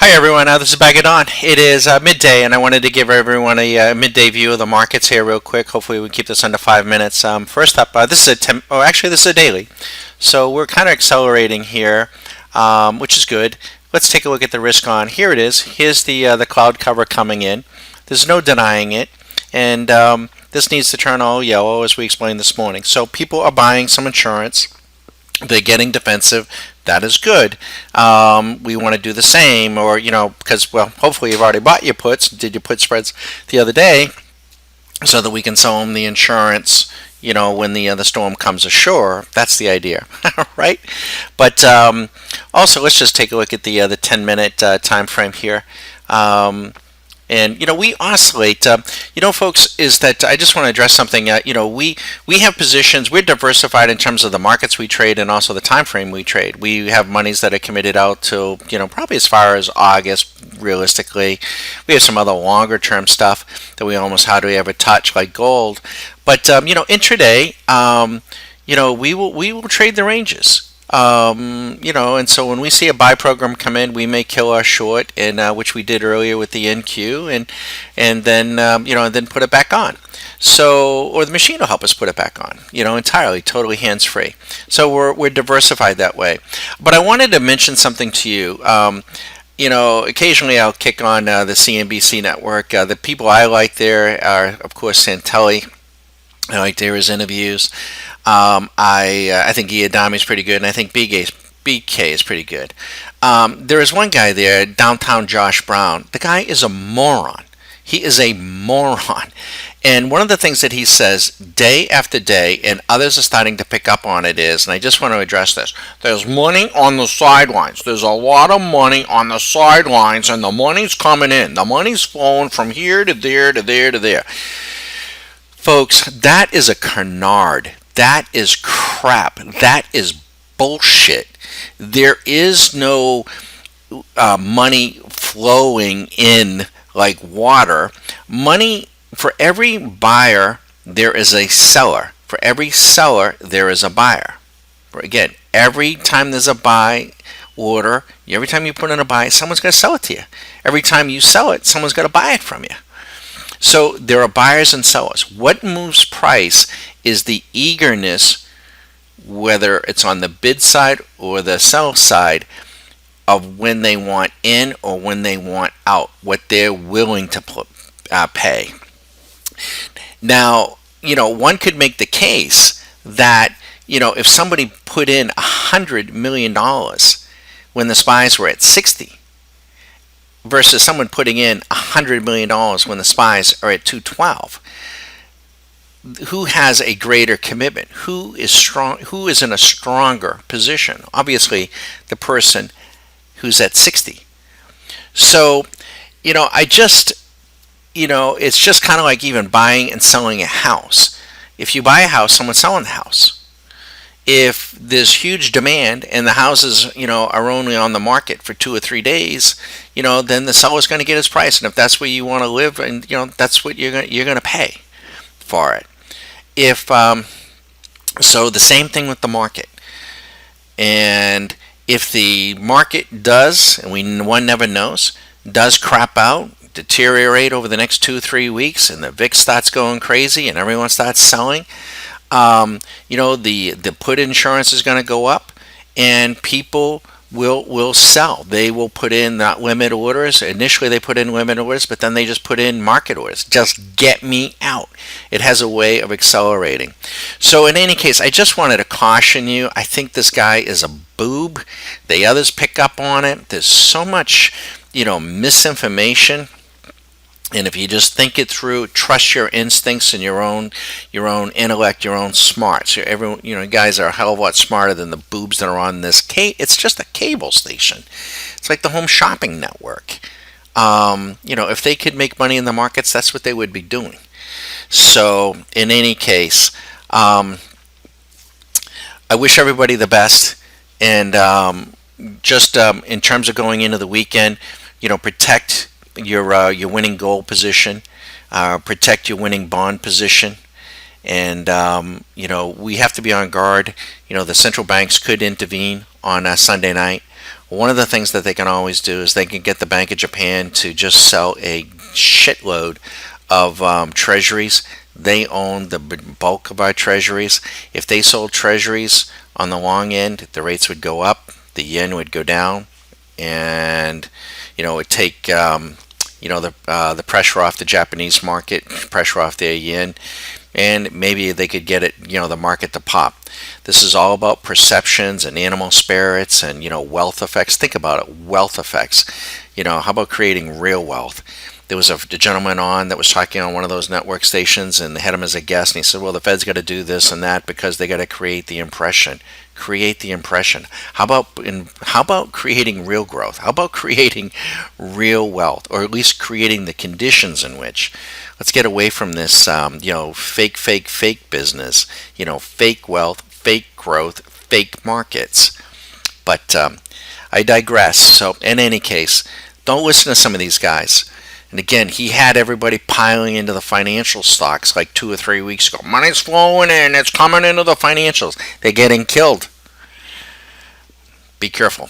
Hi everyone, this is Baggett On. It is midday, and I wanted to give everyone a midday view of the markets here, real quick. Hopefully, we can keep this under 5 minutes. First up, this is this is a daily, so we're kind of accelerating here, which is good. Let's take a look at the risk on. Here it is. Here's the cloud cover coming in. There's no denying it, and this needs to turn all yellow, as we explained this morning. So people are buying some insurance. They're getting defensive. That is good. We want to do the same, or because hopefully you've already bought your puts, did your put spreads the other day, so that we can sell them the insurance. When the storm comes ashore. That's the idea, right? But also, let's just take a look at the 10-minute time frame here. And we oscillate. Folks, is that I just want to address something. We have positions. We're diversified in terms of the markets we trade and also the time frame we trade. We have monies that are committed out to probably as far as August. Realistically, we have some other longer term stuff that we almost hardly ever touch, like gold. But intraday, we will trade the ranges. And so when we see a buy program come in, we may kill our short, and which we did earlier with the NQ, and then put it back on. So, or the machine will help us put it back on, entirely, totally hands free. So we're diversified that way. But I wanted to mention something to you. Occasionally I'll kick on the CNBC network. The people I like there are, of course, Santelli. I like his interviews. I think Giadami is pretty good, and I think BK is pretty good. There is one guy there, Downtown Josh Brown. The guy is a moron. He is a moron. And one of the things that he says day after day, and others are starting to pick up on it, is, and I just want to address this, there's money on the sidelines. There's a lot of money on the sidelines, and the money's coming in. The money's flowing from here to there to there to there. Folks, that is a canard. That is crap. That is bullshit. There is no money flowing in like water. Money, for every buyer, there is a seller. For every seller, there is a buyer. Again, every time there's a buy order, every time you put in a buy, someone's going to sell it to you. Every time you sell it, someone's going to buy it from you. So there are buyers and sellers. What moves price is the eagerness, whether it's on the bid side or the sell side, of when they want in or when they want out, what they're willing to pay. Now, one could make the case that, if somebody put in $100 million when the SPYs were at 60, versus someone putting in $100 million when the SPYs are at 212. Who has a greater commitment? Who is strong? Who is in a stronger position? Obviously, the person who's at 60. So, it's just kind of like even buying and selling a house. If you buy a house, someone's selling the house. If there's huge demand and the houses, are only on the market for 2 or 3 days, then the seller's going to get his price. And if that's where you want to live, and that's what you're going to pay for it. So the same thing with the market. And if the market does, and one never knows, does crap out, deteriorate over the next 2-3 weeks, and the VIX starts going crazy and everyone starts selling, the put insurance is going to go up, and people will sell. They will put in not limit orders. Initially they put in limit orders, but then they just put in market orders. Just get me out. It has a way of accelerating. So in any case, I just wanted to caution you. I think this guy is a boob. The others pick up on it. There's so much, misinformation. And if you just think it through, trust your instincts and your own intellect, your own smarts. Everyone, guys are a hell of a lot smarter than the boobs that are on this. It's just a cable station. It's like the Home Shopping Network. If they could make money in the markets, that's what they would be doing. So, in any case, I wish everybody the best. And just in terms of going into the weekend, protect your winning gold position, protect your winning bond position, and we have to be on guard. The central banks could intervene on Sunday night One of the things that they can always do is they can get the Bank of Japan to just sell a shitload of treasuries. They own the bulk of our treasuries. If they sold treasuries on the long end, the rates would go up, the yen would go down, and it would take the pressure off the Japanese market, pressure off their yen, and maybe they could get the market to pop. This is all about perceptions and animal spirits and wealth effects. Think about it, wealth effects. How about creating real wealth? There was a gentleman on that was talking on one of those network stations, and they had him as a guest, and he said, well, the Fed's got to do this and that because they got to create the impression. Create the impression. How about creating real growth? How about creating real wealth, or at least creating the conditions in which? Let's get away from this fake business, fake wealth, fake growth, fake markets. But I digress. So in any case, don't listen to some of these guys. And again, he had everybody piling into the financial stocks like 2 or 3 weeks ago. Money's flowing in, it's coming into the financials. They're getting killed. Be careful.